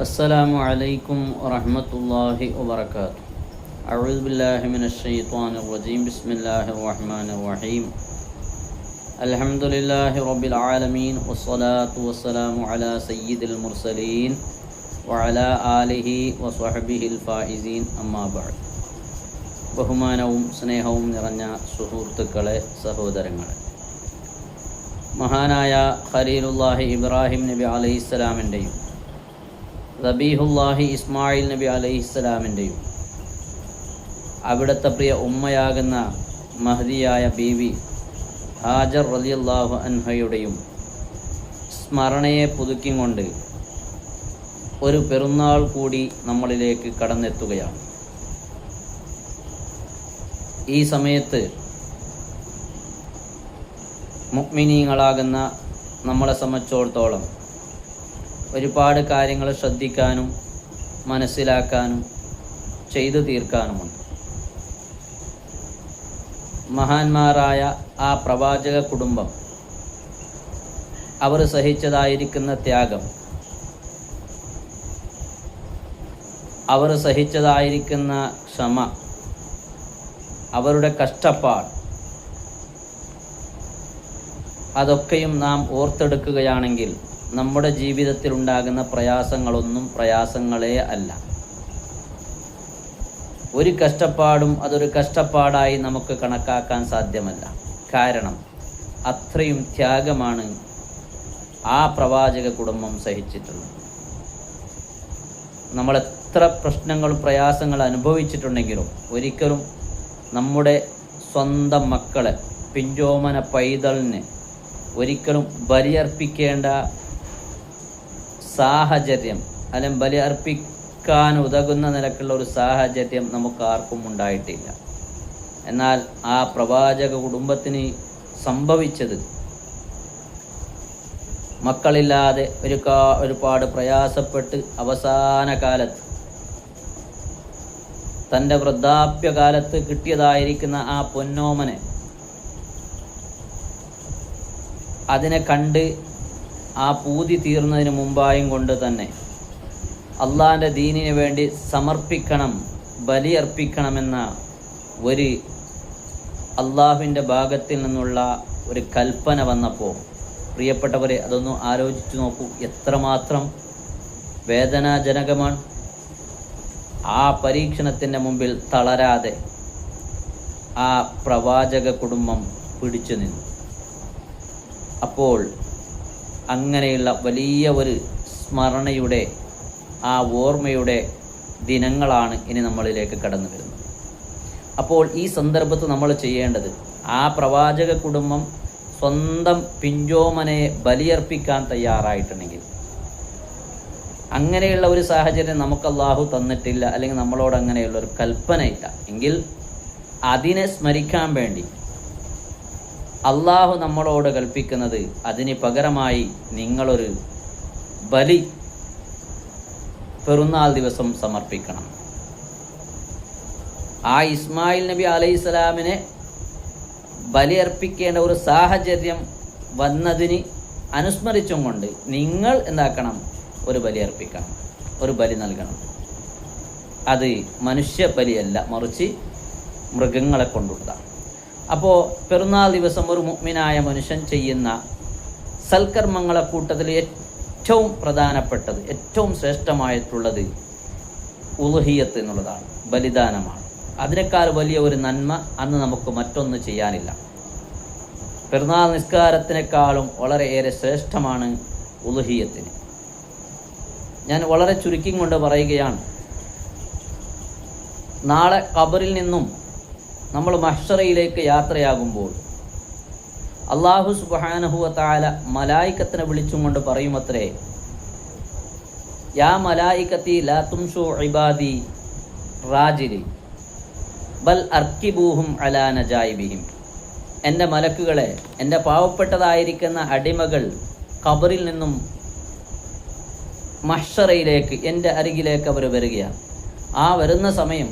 अस्सलामु अलैकुम वरहमतुल्लाहि वबरकातुहू। अऊज़ु बिल्लाहि मिनश शैतानिर रजीम। बिस्मिल्लाहिर रहमानिर रहीम। अल्हम्दुलिल्लाहि रब्बिल आलमीन वस्सलातु वस्सलामु अला सय्यिदिल मुरसलीन व अला आलिहि വസ്വഹ്ബിഹിൽ ഫായിസീൻ അമ്മാ ബഅദ്. ബഹുമാനവും സ്നേഹവും നിറഞ്ഞ സുഹൃത്തുക്കളെ, സഹോദരങ്ങളെ, മഹാനായ ഖലീലുല്ലാഹി ഇബ്രാഹിം നബി അലൈഹിസ്സലാമിൻ്റെയും ദബീഹുല്ലാഹി ഇസ്മായിൽ നബി അലൈഹിസ്സലാമിൻ്റെയും അവിടുത്തെ പ്രിയ ഉമ്മയാകുന്ന മഹദിയായ ബീവി ഹാജർ റളിയല്ലാഹു അൻഹയുടെയും സ്മരണയെ പുതുക്കിക്കൊണ്ട് ഒരു പെരുന്നാൾ കൂടി നമ്മളിലേക്ക് കടന്നെത്തുകയാണ്. ഈ സമയത്ത് മുഅ്മിനീങ്ങളാകുന്ന നമ്മളെ സംബന്ധിച്ചിടത്തോളം ഒരുപാട് കാര്യങ്ങൾ ശ്രദ്ധിക്കാനും മനസ്സിലാക്കാനും ചെയ്തു തീർക്കാനുമുണ്ട്. മഹാന്മാരായ ആ പ്രവാചക കുടുംബം അവർ സഹിച്ചതായിരിക്കുന്ന ത്യാഗം, അവർ സഹിച്ചതായിരിക്കുന്ന ക്ഷമ, അവരുടെ കഷ്ടപ്പാട്, അതൊക്കെയും നാം ഓർത്തെടുക്കുകയാണെങ്കിൽ നമ്മുടെ ജീവിതത്തിൽ ഉണ്ടാകുന്ന പ്രയാസങ്ങളൊന്നും പ്രയാസങ്ങളേ അല്ല. ഒരു കഷ്ടപ്പാടും അതൊരു കഷ്ടപ്പാടായി നമുക്ക് കണക്കാക്കാൻ സാധ്യമല്ല. കാരണം അത്രയും ത്യാഗമാണ് ആ പ്രവാചക കുടുംബം സഹിച്ചിട്ടുള്ളത്. നമ്മൾ എത്ര പ്രശ്നങ്ങളും പ്രയാസങ്ങൾ അനുഭവിച്ചിട്ടുണ്ടെങ്കിലും ഒരിക്കലും നമ്മുടെ സ്വന്തം മക്കളെ, പിഞ്ചോമന പൈതലിനെ ഒരിക്കലും ബലിയർപ്പിക്കേണ്ട സാഹചര്യം, അല്ലെങ്കിൽ ബലി അർപ്പിക്കാൻ ഉതകുന്ന നിലക്കുള്ള ഒരു സാഹചര്യം നമുക്ക് ആർക്കും ഉണ്ടായിട്ടില്ല. എന്നാൽ ആ പ്രവാചക കുടുംബത്തിന് സംഭവിച്ചത് മക്കളില്ലാതെ ഒരുപാട് പ്രയാസപ്പെട്ട് അവസാന കാലത്ത്, തൻ്റെ വൃദ്ധാപ്യകാലത്ത് കിട്ടിയതായിരിക്കുന്ന ആ പൊന്നോമനെ അതിനെ കണ്ട് ആ പൂതി തീർന്നതിന് മുമ്പായും കൊണ്ട് തന്നെ അള്ളാഹിൻ്റെ ദീനിന് വേണ്ടി സമർപ്പിക്കണം, ബലിയർപ്പിക്കണമെന്ന ഒരു അള്ളാഹുവിൻ്റെ ഭാഗത്തിൽ നിന്നുള്ള ഒരു കൽപ്പന വന്നപ്പോൾ, പ്രിയപ്പെട്ടവരെ, അതൊന്ന് ആലോചിച്ചു നോക്കൂ, എത്രമാത്രം വേദനാജനകമാണ്. ആ പരീക്ഷണത്തിൻ്റെ മുമ്പിൽ തളരാതെ ആ പ്രവാചക കുടുംബം പിടിച്ചു നിന്നു. അപ്പോൾ അങ്ങനെയുള്ള വലിയ ഒരു സ്മരണയുടെ, ആ ഓർമ്മയുടെ ദിനങ്ങളാണ് ഇനി നമ്മളിലേക്ക് കടന്നു വരുന്നത്. അപ്പോൾ ഈ സന്ദർഭത്തിൽ നമ്മൾ ചെയ്യേണ്ടത്, ആ പ്രവാചക കുടുംബം സ്വന്തം പിഞ്ചോമനെ ബലിയർപ്പിക്കാൻ തയ്യാറായിട്ടുണ്ടെങ്കിൽ, അങ്ങനെയുള്ള ഒരു സാഹചര്യം നമുക്ക് അല്ലാഹു തന്നിട്ടില്ല, അല്ലെങ്കിൽ നമ്മളോട് അങ്ങനെയുള്ള ഒരു കൽപ്പനയില്ല എങ്കിൽ അതിനെ സ്മരിക്കാൻ വേണ്ടി അള്ളാഹു നമ്മളോട് കൽപ്പിക്കുന്നത്, അതിന് പകരമായി നിങ്ങളൊരു ബലി പെരുന്നാൾ ദിവസം സമർപ്പിക്കണം. ആ ഇസ്മായിൽ നബി അലൈഹിസ്സലാമിനെ ബലിയർപ്പിക്കേണ്ട ഒരു സാഹചര്യം വന്നതിന് അനുസ്മരിച്ചും കൊണ്ട് നിങ്ങൾ എന്താക്കണം, ഒരു ബലി അർപ്പിക്കണം, ഒരു ബലി നൽകണം. അത് മനുഷ്യ ബലിയല്ല, മറിച്ച് മൃഗങ്ങളെ കൊണ്ടുള്ളതാണ്. അപ്പോൾ പെരുന്നാൾ ദിവസം ഒരു മുഅ്മിനായ മനുഷ്യൻ ചെയ്യുന്ന സൽക്കർമ്മങ്ങളെ കൂട്ടത്തിൽ ഏറ്റവും പ്രധാനപ്പെട്ടത്, ഏറ്റവും ശ്രേഷ്ഠമായിട്ടുള്ളത് ഉളുഹിയത്ത് എന്നുള്ളതാണ്, ബലിദാനമാണ്. അതിനേക്കാൾ വലിയ ഒരു നന്മ അന്ന് നമുക്ക് മറ്റൊന്ന് ചെയ്യാനില്ല. പെരുന്നാൾ നിസ്കാരത്തിനേക്കാളും വളരെയേറെ ശ്രേഷ്ഠമാണ് ഉളുഹിയത്തിന്. ഞാൻ വളരെ ചുരുക്കി കൊണ്ട് പറയുകയാണ്, നാളെ ഖബറിൽ നിന്നും നമ്മൾ മഹ്ശറയിലേക്ക് യാത്രയാകുമ്പോൾ അല്ലാഹു സുബ്ഹാനഹു വ തആല മലായികത്തിനെ വിളിച്ചും കൊണ്ട് പറയുമത്രേ, യാ മലായികത്തി ലാ തുംശു ഇബാദി റാജിലി ബൽ അർക്കിബൂഹും അലാ നജായിബിഹിം. എൻ്റെ മലക്കുകളെ, എൻ്റെ പാവപ്പെട്ടതായിരിക്കുന്ന അടിമകൾ ഖബറിൽ നിന്നും മഹ്ശറയിലേക്ക്, എൻ്റെ അരികിലേക്ക് അവർ വരികയാണ്. ആ വരുന്ന സമയം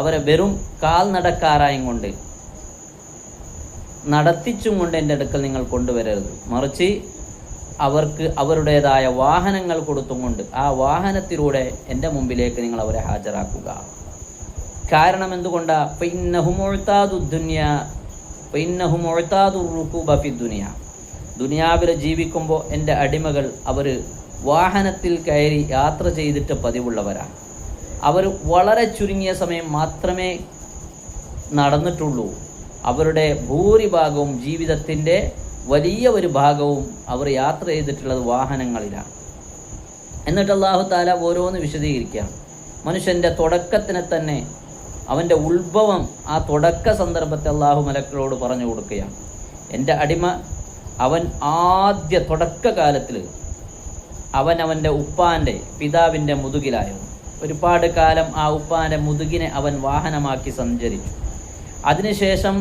അവരെ വെറും കാൽനടക്കാരായും കൊണ്ട്, നടത്തിച്ചും കൊണ്ട് എൻ്റെ അടുക്കൽ നിങ്ങൾ കൊണ്ടുവരരുത്, മറിച്ച് അവർക്ക് അവരുടേതായ വാഹനങ്ങൾ കൊടുത്തുകൊണ്ട് ആ വാഹനത്തിലൂടെ എൻ്റെ മുമ്പിലേക്ക് നിങ്ങൾ അവരെ ഹാജരാക്കുക. കാരണം എന്തുകൊണ്ടാ? ദുനിയാവിൽ ജീവിക്കുമ്പോൾ എൻ്റെ അടിമകൾ അവർ വാഹനത്തിൽ കയറി യാത്ര ചെയ്തിട്ട് പതിവുള്ളവരാണ്. അവർ വളരെ ചുരുങ്ങിയ സമയം മാത്രമേ നടന്നിട്ടുള്ളൂ. അവരുടെ ഭൂരിഭാഗവും ജീവിതത്തിൻ്റെ വലിയ ഒരു ഭാഗവും അവർ യാത്ര ചെയ്തിട്ടുള്ളത് വാഹനങ്ങളിലാണ്. എന്നിട്ട് അല്ലാഹു തആല ഓരോന്ന് വിശദീകരിക്കുകയാണ്. മനുഷ്യൻ്റെ തുടക്കത്തിനെ തന്നെ അവൻ്റെ ഉത്ഭവം, ആ തുടക്ക സന്ദർഭത്തെ അല്ലാഹു മലക്കുകളോട് പറഞ്ഞു കൊടുക്കുകയാണ്. എൻ്റെ അടിമ അവൻ ആദ്യ തുടക്കകാലത്തിൽ അവൻ്റെ ഉപ്പാൻ്റെ പിതാവിൻ്റെ മുതുകിലായിരുന്നു. ഒരുപാട് കാലം ആ ഉപ്പാൻ്റെ മുതുകിനെ അവൻ വാഹനമാക്കി സഞ്ചരിച്ചു. അതിനുശേഷം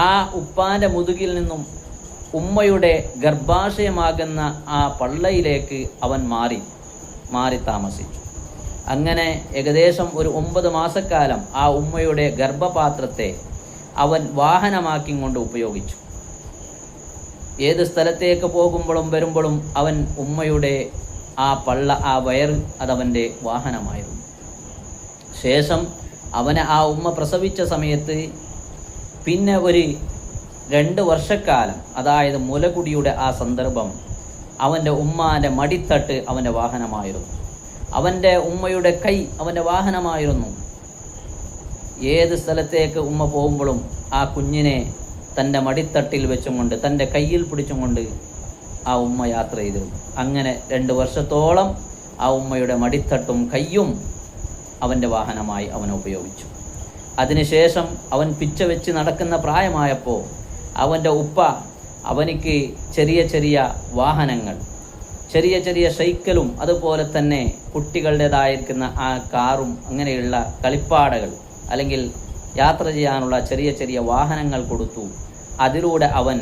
ആ ഉപ്പാൻ്റെ മുതുകിൽ നിന്നും ഉമ്മയുടെ ഗർഭാശയമാകുന്ന ആ പള്ളയിലേക്ക് അവൻ മാറി താമസിച്ചു. അങ്ങനെ ഏകദേശം ഒരു 9 മാസക്കാലം ആ ഉമ്മയുടെ ഗർഭപാത്രത്തെ അവൻ വാഹനമാക്കിക്കൊണ്ട് ഉപയോഗിച്ചു. ഏത് സ്ഥലത്തേക്ക് പോകുമ്പോഴും വരുമ്പോഴും അവൻ ഉമ്മയുടെ ആ പള്ള, ആ വയർ, അതവൻ്റെ വാഹനമായിരുന്നു. ശേഷം അവനെ ആ ഉമ്മ പ്രസവിച്ച സമയത്ത് പിന്നെ ഒരു 2 വർഷക്കാലം, അതായത് മുലകുടിയുടെ ആ സന്ദർഭം, അവൻ്റെ ഉമ്മാൻ്റെ മടിത്തട്ട് അവൻ്റെ വാഹനമായിരുന്നു. അവൻ്റെ ഉമ്മയുടെ കൈ അവൻ്റെ വാഹനമായിരുന്നു. ഏത് സ്ഥലത്തേക്ക് ഉമ്മ പോകുമ്പോഴും ആ കുഞ്ഞിനെ തൻ്റെ മടിത്തട്ടിൽ വെച്ചും കൊണ്ട്, തൻ്റെ കയ്യിൽ പിടിച്ചും കൊണ്ട് ആ ഉമ്മ യാത്ര ചെയ്തിരുന്നു. അങ്ങനെ 2 വർഷത്തോളം ആ ഉമ്മയുടെ മടിത്തട്ടും കയ്യും അവൻ്റെ വാഹനമായി അവൻ ഉപയോഗിച്ചു. അതിനുശേഷം അവൻ പിച്ച വെച്ച് നടക്കുന്ന പ്രായമായപ്പോൾ അവൻ്റെ ഉപ്പ അവനിക്ക് ചെറിയ ചെറിയ വാഹനങ്ങൾ, ചെറിയ ചെറിയ സൈക്കിളും അതുപോലെ തന്നെ കുട്ടികളുടേതായിരിക്കുന്ന ആ കാറും അങ്ങനെയുള്ള കളിപ്പാടകൾ അല്ലെങ്കിൽ യാത്ര ചെയ്യാനുള്ള ചെറിയ ചെറിയ വാഹനങ്ങൾ കൊടുത്തു. അതിലൂടെ അവൻ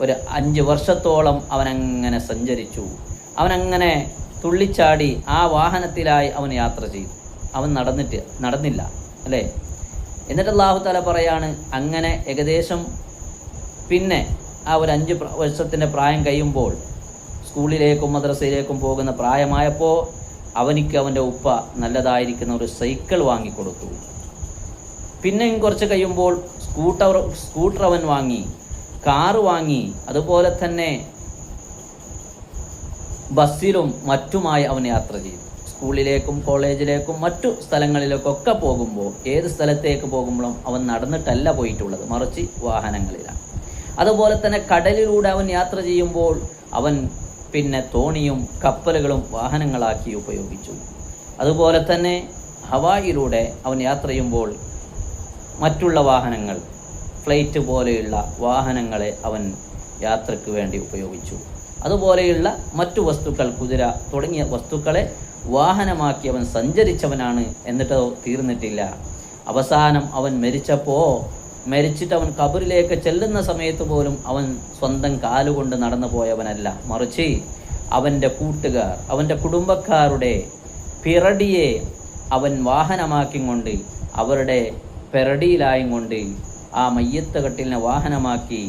ഒരു 5 വർഷത്തോളം അവനങ്ങനെ സഞ്ചരിച്ചു. അവനങ്ങനെ തുള്ളിച്ചാടി ആ വാഹനത്തിലായി അവൻ യാത്ര ചെയ്തു. അവൻ നടന്നില്ല അല്ലേ? എന്നിട്ട് അല്ലാഹു തആല പറയാണ്, അങ്ങനെ ഏകദേശം പിന്നെ ആ ഒരു 5 വർഷത്തിൻ്റെ പ്രായം കഴിയുമ്പോൾ സ്കൂളിലേക്കും മദ്രസയിലേക്കും പോകുന്ന പ്രായമായപ്പോൾ അവനിക്ക് അവൻ്റെ ഉപ്പ നല്ലതായിരിക്കുന്ന ഒരു സൈക്കിൾ വാങ്ങിക്കൊടുത്തു. പിന്നെയും കുറച്ച് കഴിയുമ്പോൾ സ്കൂട്ടർ അവൻ വാങ്ങി, കാറ് വാങ്ങി, അതുപോലെ തന്നെ ബസ്സിലും മറ്റുമായി അവൻ യാത്ര ചെയ്തു. സ്കൂളിലേക്കും കോളേജിലേക്കും മറ്റു സ്ഥലങ്ങളിലേക്കൊക്കെ പോകുമ്പോൾ, ഏത് സ്ഥലത്തേക്ക് പോകുമ്പോഴും അവൻ നടന്നിട്ടല്ല പോയിട്ടുള്ളത്, മറിച്ച് വാഹനങ്ങളിലാണ്. അതുപോലെ തന്നെ കടലിലൂടെ അവൻ യാത്ര ചെയ്യുമ്പോൾ അവൻ പിന്നെ തോണിയും കപ്പലുകളും വാഹനങ്ങളാക്കി ഉപയോഗിച്ചു. അതുപോലെ തന്നെ ഹവായിലൂടെ അവൻ യാത്ര ചെയ്യുമ്പോൾ മറ്റുള്ള വാഹനങ്ങൾ, ഫ്ലൈറ്റ് പോലെയുള്ള വാഹനങ്ങളെ അവൻ യാത്രയ്ക്ക് വേണ്ടി ഉപയോഗിച്ചു. അതുപോലെയുള്ള മറ്റു വസ്തുക്കൾ, കുതിര തുടങ്ങിയ വസ്തുക്കളെ വാഹനമാക്കി അവൻ സഞ്ചരിച്ചവനാണ്. എന്നിട്ട് തീർന്നിട്ടില്ല. അവസാനം അവൻ മരിച്ചിട്ട് അവൻ ഖബറിലേക്ക് ചെല്ലുന്ന സമയത്ത് പോലും അവൻ സ്വന്തം കാലുകൊണ്ട് നടന്നു പോയവനല്ല, മറിച്ച് അവൻ്റെ കൂട്ടുകാർ, അവൻ്റെ കുടുംബക്കാരുടെ പിറടിയെ അവൻ വാഹനമാക്കിക്കൊണ്ട്, അവരുടെ പെരടിയിലായും കൊണ്ട് ആ മയ്യത്ത് കട്ടിലിനെ വാഹനമാക്കി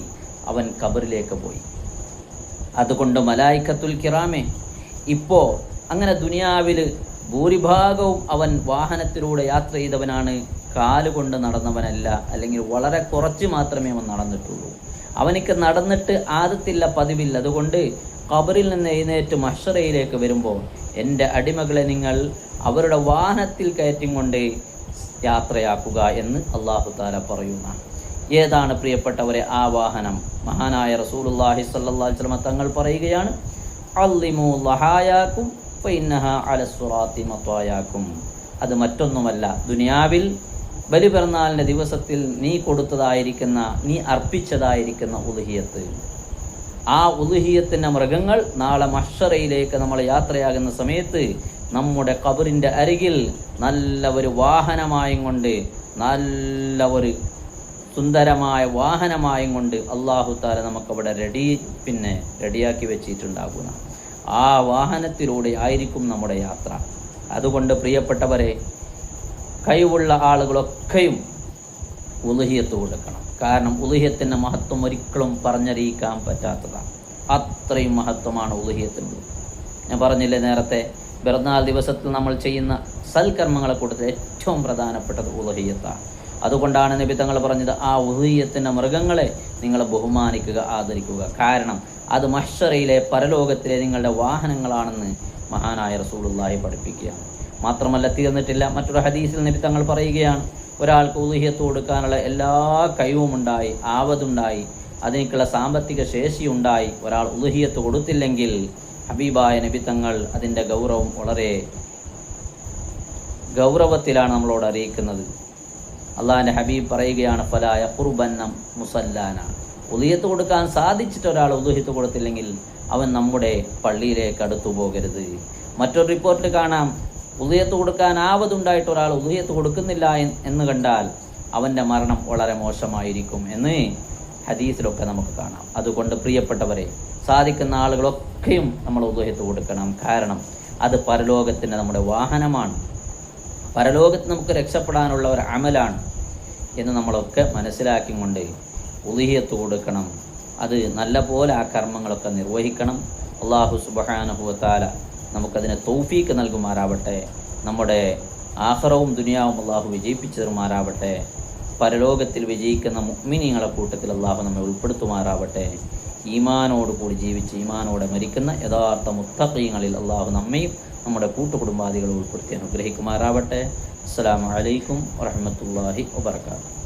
അവൻ ഖബറിലേക്ക് പോയി. അതുകൊണ്ട് മലായിക്കത്തുൽ കിറാമെ ഇപ്പോൾ അങ്ങനെ ദുനിയാവിൽ ഭൂരിഭാഗവും അവൻ വാഹനത്തിലൂടെ യാത്ര ചെയ്തവനാണ്, കാലുകൊണ്ട് നടന്നവനല്ല. അല്ലെങ്കിൽ വളരെ കുറച്ച് മാത്രമേ അവൻ നടന്നിട്ടുള്ളൂ. അവനിക്ക് നടന്നിട്ട് ആദത്തില്ല, പതിവില്ല. അതുകൊണ്ട് ഖബറിൽ നിന്ന് എഴുന്നേറ്റ് മഹ്ശറയിലേക്ക് വരുമ്പോൾ എൻ്റെ അടിമകളെ നിങ്ങൾ അവരുടെ വാഹനത്തിൽ കയറ്റിയും കൊണ്ട് യാത്രയാക്കുക എന്ന് അല്ലാഹു തആല പറയുന്ന. ഏതാണ് പ്രിയപ്പെട്ടവരെ ആ വാഹനം? മഹാനായ റസൂലുള്ളാഹി സ്വല്ലല്ലാഹു അലൈഹി വസല്ലം തങ്ങൾ പറയുകയാണ്, അള്ളിമു ലഹായാക്കും ഫഇന്നഹാ അലസ്സിറാത്തി മത്വായാക്കും. അത് മറ്റൊന്നുമല്ല, ദുനിയാവിൽ ബലിപെരുന്നാളിൻ്റെ ദിവസത്തിൽ നീ കൊടുത്തതായിരിക്കുന്ന, നീ അർപ്പിച്ചതായിരിക്കുന്ന ഉളുഹിയത്ത്, ആ ഉളുഹിയത്തിൻ്റെ മൃഗങ്ങൾ നാളെ മഹ്ശറയിലേക്ക് നമ്മൾ യാത്രയാകുന്ന സമയത്ത് നമ്മുടെ ഖബറിൻ്റെ അരികിൽ നല്ല ഒരു വാഹനമായും കൊണ്ട്, നല്ല ഒരു സുന്ദരമായ വാഹനമായും കൊണ്ട് അല്ലാഹു തആല നമുക്കവിടെ റെഡിയാക്കി വെച്ചിട്ടുണ്ടാകുന്ന ആ വാഹനത്തിലൂടെ ആയിരിക്കും നമ്മുടെ യാത്ര. അതുകൊണ്ട് പ്രിയപ്പെട്ടവരെ, കഴിവുള്ള ആളുകളൊക്കെയും ഉളുഹിയത്ത് കൊടുക്കണം. കാരണം ഉളുഹിയത്തിൻ്റെ മഹത്വം ഒരിക്കലും പറഞ്ഞറിയിക്കാൻ പറ്റാത്തതാണ്. അത്രയും മഹത്വമാണ് ഉളുഹിയത്തിനുള്ളത്. ഞാൻ പറഞ്ഞില്ലേ നേരത്തെ, പിറന്നാൾ ദിവസത്തിൽ നമ്മൾ ചെയ്യുന്ന സൽക്കർമ്മങ്ങളെ കൂട്ടത്തിൽ ഏറ്റവും പ്രധാനപ്പെട്ടത് ഉളുഹിയത്താണ്. അതുകൊണ്ടാണ് നബി തങ്ങൾ പറഞ്ഞത്, ആ ഉളുഹിയത്തിൻ്റെ മൃഗങ്ങളെ നിങ്ങൾ ബഹുമാനിക്കുക, ആദരിക്കുക. കാരണം അത് മഹ്ശറയിലെ പരലോകത്തിലെ നിങ്ങളുടെ വാഹനങ്ങളാണെന്ന് മഹാനായ റസൂലുള്ളാഹി പഠിപ്പിക്കുകയാണ്. മാത്രമല്ല തീർന്നിട്ടില്ല, മറ്റൊരു ഹദീസിൽ നബി തങ്ങൾ പറയുകയാണ്, ഒരാൾക്ക് ഉളുഹിയത്ത് കൊടുക്കാനുള്ള എല്ലാ കഴിവുമുണ്ടായി, ആവതുണ്ടായി, അതിനുള്ള സാമ്പത്തിക ശേഷിയുണ്ടായി, ഒരാൾ ഉളുഹിയത്ത് കൊടുത്തില്ലെങ്കിൽ ഹബീബായ നബി തങ്ങൾ അതിൻ്റെ ഗൗരവം വളരെ ഗൗരവത്തിലാണ് നമ്മളോട് അറിയിക്കുന്നത്. അള്ളാഹിൻ്റെ ഹബീബ് പറയുകയാണ്, ഫലാ യഖ്റുബന്ന മുസല്ലാന. ഉളുഹിയത്ത് കൊടുക്കാൻ സാധിച്ചിട്ട് ഒരാൾ ഉളുഹിയത്ത് കൊടുത്തില്ലെങ്കിൽ അവൻ നമ്മുടെ പള്ളിയിലേക്ക് അടുത്തു പോകരുത്. മറ്റൊരു റിപ്പോർട്ടിൽ കാണാം, ഉളുഹിയത്ത് കൊടുക്കാൻ ആവതുണ്ടായിട്ട് ഒരാൾ ഉളുഹിയത്ത് കൊടുക്കുന്നില്ല എന്ന് കണ്ടാൽ അവൻ്റെ മരണം വളരെ മോശമായിരിക്കും എന്ന് ഹദീസിലൊക്കെ നമുക്ക് കാണാം. അതുകൊണ്ട് പ്രിയപ്പെട്ടവരെ, സാധിക്കുന്ന ആളുകളൊക്കെയും നമ്മൾ ഉളുഹിയത്ത് കൊടുക്കണം. കാരണം അത് പരലോകത്തിൻ്റെ നമ്മുടെ വാഹനമാണ്, പരലോകത്ത് നമുക്ക് രക്ഷപ്പെടാനുള്ള ഒരു അമലാണ് എന്ന് നമ്മളൊക്കെ മനസ്സിലാക്കിക്കൊണ്ട് ഉളുഹിയത്ത് കൊടുക്കണം. അത് നല്ല പോലെ ആ കർമ്മങ്ങളൊക്കെ നിർവഹിക്കണം. അല്ലാഹു സുബ്ഹാനഹു വ തആല നമുക്കതിനെ തൗഫീക്ക് നൽകുമാറാവട്ടെ. നമ്മുടെ ആഖിറവും ദുനിയാവും അല്ലാഹു വിജയിപ്പിച്ചു തരുമാറാവട്ടെ. പരലോകത്തിൽ വിജയിക്കുന്ന മുഅ്മിനീങ്ങളുടെ കൂട്ടത്തിൽ അല്ലാഹു നമ്മെ ഉൾപ്പെടുത്തുമാറാവട്ടെ. ഈമാനോട് കൂടി ജീവിച്ച് ഈമാനോടെ മരിക്കുന്ന യഥാർത്ഥ മുത്തഖീങ്ങളിൽ അല്ലാഹു നമ്മയും നമ്മുടെ കൂട്ടുകുടുംബാദികളെ ഉൾപ്പെടുത്തി അനുഗ്രഹിക്കുമാറാവട്ടെ. അസ്സലാമു അലൈക്കും വറഹ്മത്തുള്ളാഹി വബറകാതുഹു.